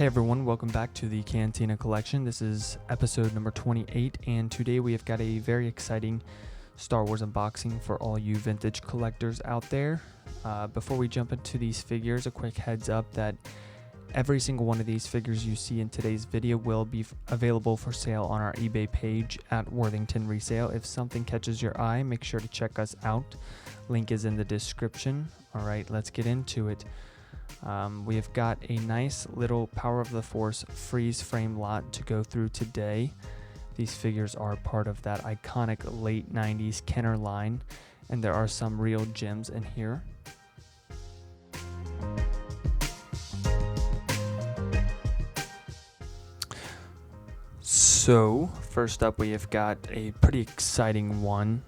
Hey everyone, welcome back to the Cantina Collection. This is episode number 28, and today we have got a very exciting Star Wars unboxing for all you vintage collectors out there. Before we jump into these figures, a quick heads up that every single one of these figures you see in today's video will be available for sale on our eBay page at WorthingtonResale. If something catches your eye, make sure to check us out. Link is in the description. All right, let's get into it. We have got a nice little Power of the Force freeze frame lot to go through today. These figures are part of that iconic late 90s Kenner line, and there are some real gems in here. So, first up we have got a pretty exciting one.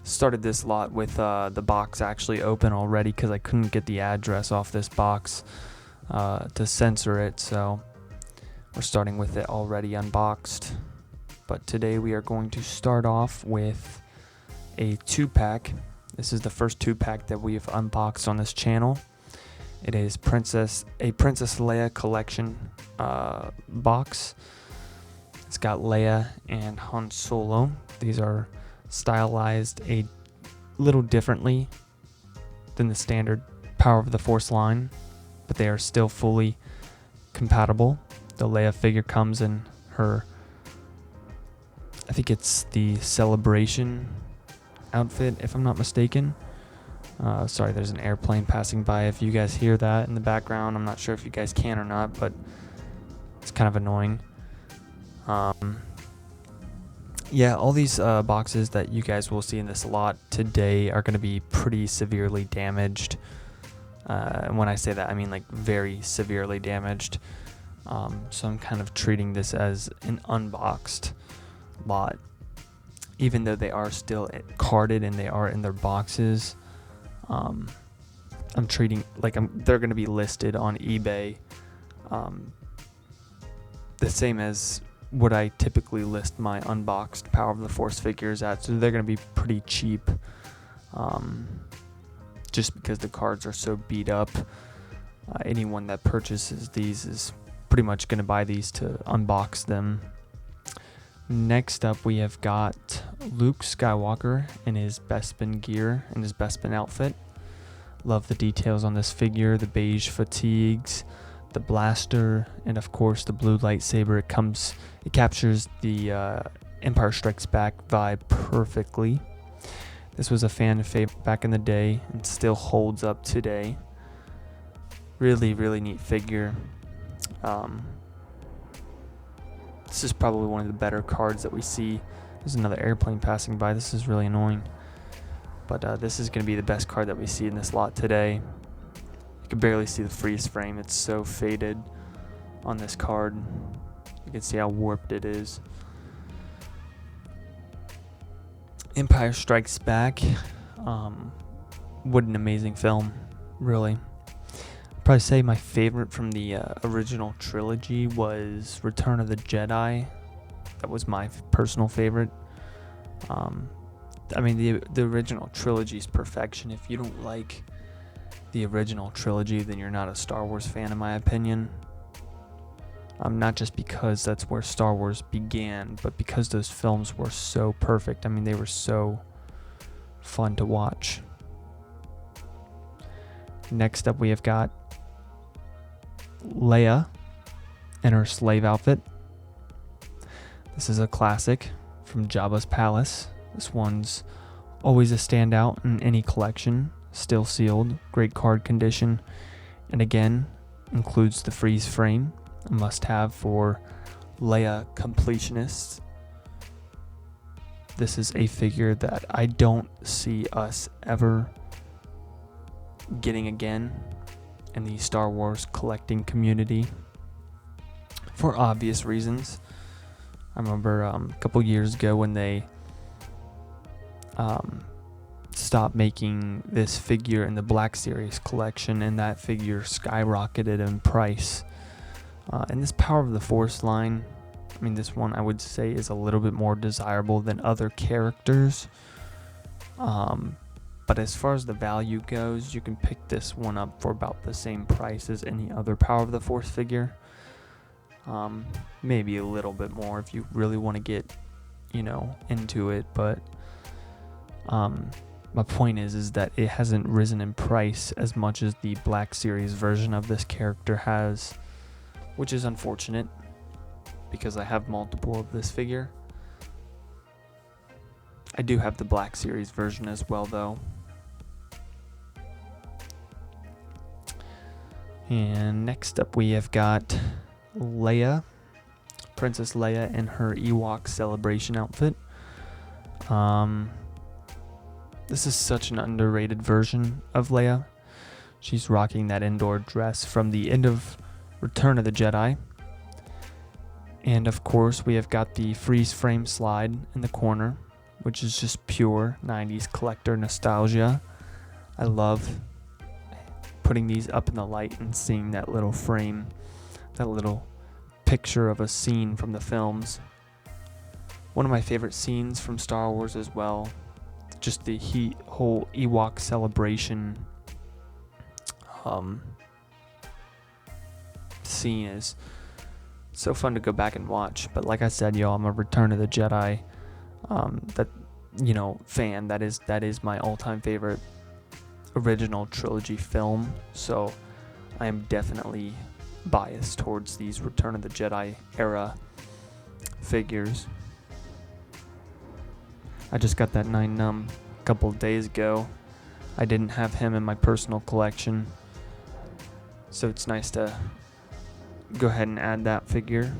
Started this lot with the box actually open already because I couldn't get the address off this box to censor it, so we're starting with it already unboxed. But today we are going to start off with a 2-pack. This is the first 2-pack that we have unboxed on this channel. It is a Princess Leia collection box. It's got Leia and Han Solo. These are stylized a little differently than the standard Power of the Force line, but they are still fully compatible. The Leia figure comes in her, I think it's the Celebration outfit, if I'm not mistaken. Sorry, there's an airplane passing by. If you guys hear that in the background, I'm not sure if you guys can or not, but it's kind of annoying. Yeah, all these boxes that you guys will see in this lot today are going to be pretty severely damaged. And when I say that, I mean like very severely damaged. So I'm kind of treating this as an unboxed lot. Even though they are still carded and they are in their boxes, I'm treating like they're going to be listed on eBay the same as what I typically list my unboxed Power of the Force figures at, so they're going to be pretty cheap, just because the cards are so beat up. Anyone that purchases these is pretty much going to buy these to unbox them. Next up we have got Luke Skywalker in his Bespin gear and his Bespin outfit. Love the details on this figure, the beige fatigues, the blaster, and of course the blue lightsaber. It captures the Empire Strikes Back vibe perfectly. This was a fan favorite back in the day and still holds up today. Really, really neat figure. This is probably one of the better cards that we see. There's another airplane passing by. This is really annoying. But this is going to be the best card that we see in this lot today. You can barely see the freeze frame. It's so faded on this card. You can see how warped it is. Empire Strikes Back. What an amazing film, really. I'd probably say my favorite from the original trilogy was Return of the Jedi. That was my personal favorite. I mean, the original trilogy is perfection. If you don't like the original trilogy, then you're not a Star Wars fan, in my opinion. Not just because that's where Star Wars began, but because those films were so perfect. I mean, they were so fun to watch. Next up, we have got Leia in her slave outfit. This is a classic from Jabba's Palace. This one's always a standout in any collection. Still sealed, great card condition, and again includes the freeze frame, a must-have for Leia completionists. This is a figure that I don't see us ever getting again in the Star Wars collecting community, for obvious reasons. I remember a couple years ago when they stopped making this figure in the Black Series collection, and that figure skyrocketed in price. And this Power of the Force line, I mean, this one I would say is a little bit more desirable than other characters. But as far as the value goes, you can pick this one up for about the same price as any other Power of the Force figure. Maybe a little bit more if you really want to get, into it. But my point is that it hasn't risen in price as much as the Black Series version of this character has, which is unfortunate because I have multiple of this figure. I do have the Black Series version as well, though. And next up we have got Leia, Princess Leia in her Ewok celebration outfit. This is such an underrated version of Leia. She's rocking that indoor dress from the end of Return of the Jedi. And of course we have got the freeze frame slide in the corner, which is just pure 90s collector nostalgia. I love putting these up in the light and seeing that little frame, that little picture of a scene from the films. One of my favorite scenes from Star Wars as well. Just the whole Ewok celebration scene is so fun to go back and watch. But like I said, y'all, I'm a Return of the Jedi fan. That is my all-time favorite original trilogy film, so I am definitely biased towards these Return of the Jedi era figures. I just got that 9-num a couple of days ago. I didn't have him in my personal collection, so it's nice to go ahead and add that figure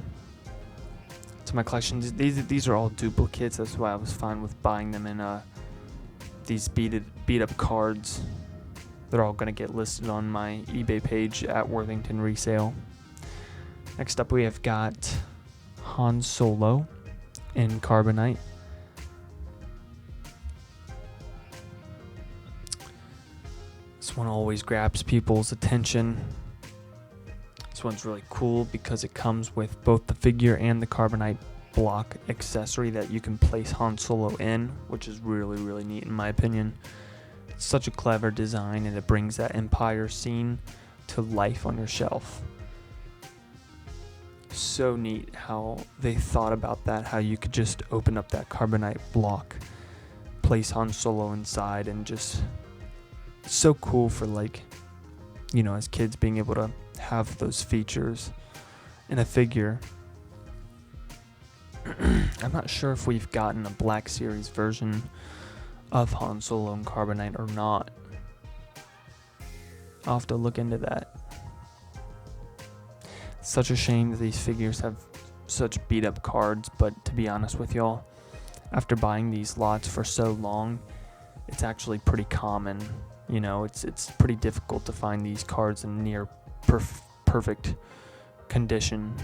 to my collection. These are all duplicates. That's why I was fine with buying them in these beat up cards. They're all going to get listed on my eBay page at WorthingtonResale. Next up we have got Han Solo in Carbonite. This one always grabs people's attention. This one's really cool because it comes with both the figure and the Carbonite block accessory that you can place Han Solo in, which is really, really neat in my opinion. It's such a clever design, and it brings that Empire scene to life on your shelf. So neat how they thought about that, how you could just open up that Carbonite block, place Han Solo inside, and just so cool for as kids being able to have those features in a figure. I'm not sure if we've gotten a Black Series version of Han Solo and Carbonite or not. I'll have to look into that. It's such a shame that these figures have such beat up cards, but to be honest with y'all, after buying these lots for so long, it's actually pretty common. It's pretty difficult to find these cards in near perfect condition.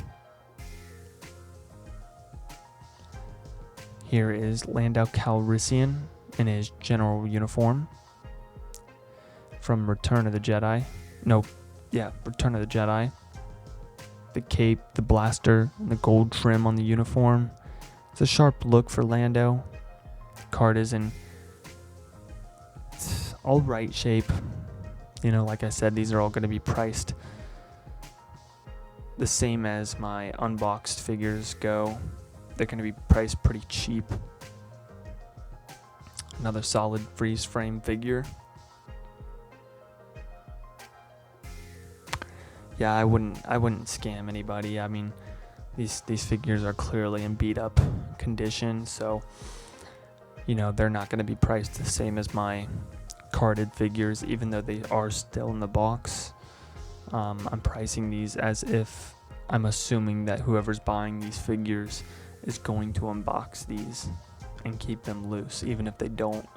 Here is Lando Calrissian in his general uniform from Return of the Jedi. Return of the Jedi. The cape, the blaster, and the gold trim on the uniform. It's a sharp look for Lando. The card is in all right shape. Like I said, these are all going to be priced the same as my unboxed figures go. They're going to be priced pretty cheap. Another solid freeze frame figure. Yeah, I wouldn't scam anybody. I mean, these figures are clearly in beat up condition, so they're not going to be priced the same as my carded figures, even though they are still in the box. I'm pricing these as if I'm assuming that whoever's buying these figures is going to unbox these and keep them loose, even if they don't.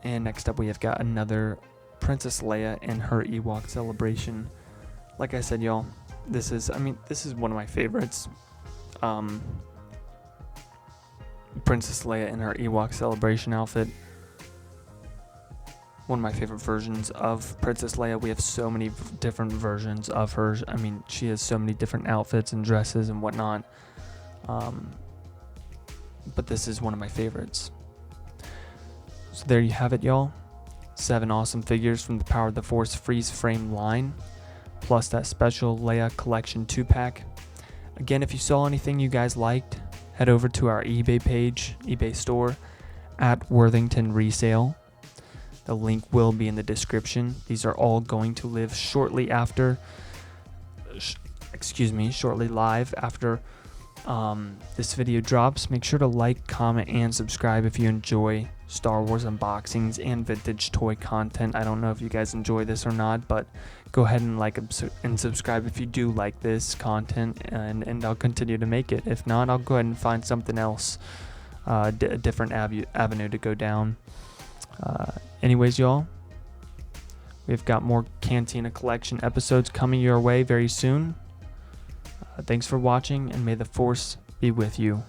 And next up we have got another Princess Leia in her Ewok celebration. Like I said, y'all, this is one of my favorites. Princess Leia in her Ewok celebration outfit. One of my favorite versions of Princess Leia. We have so many different versions of her. I mean, she has so many different outfits and dresses and whatnot. But this is one of my favorites. So there you have it, y'all. 7 awesome figures from the Power of the Force freeze frame line, plus that special Leia Collection 2-pack. Again, if you saw anything you guys liked, head over to our eBay page, eBay store, at WorthingtonResale. The link will be in the description. These are all going to live shortly live after this video drops. Make sure to like, comment, and subscribe if you enjoy Star Wars unboxings and vintage toy content. I don't know if you guys enjoy this or not, but go ahead and like and subscribe if you do like this content, and I'll continue to make it. If not, I'll go ahead and find something else, a different avenue to go down. Anyways, y'all, we've got more Cantina Collection episodes coming your way very soon. Thanks for watching, and may the Force be with you.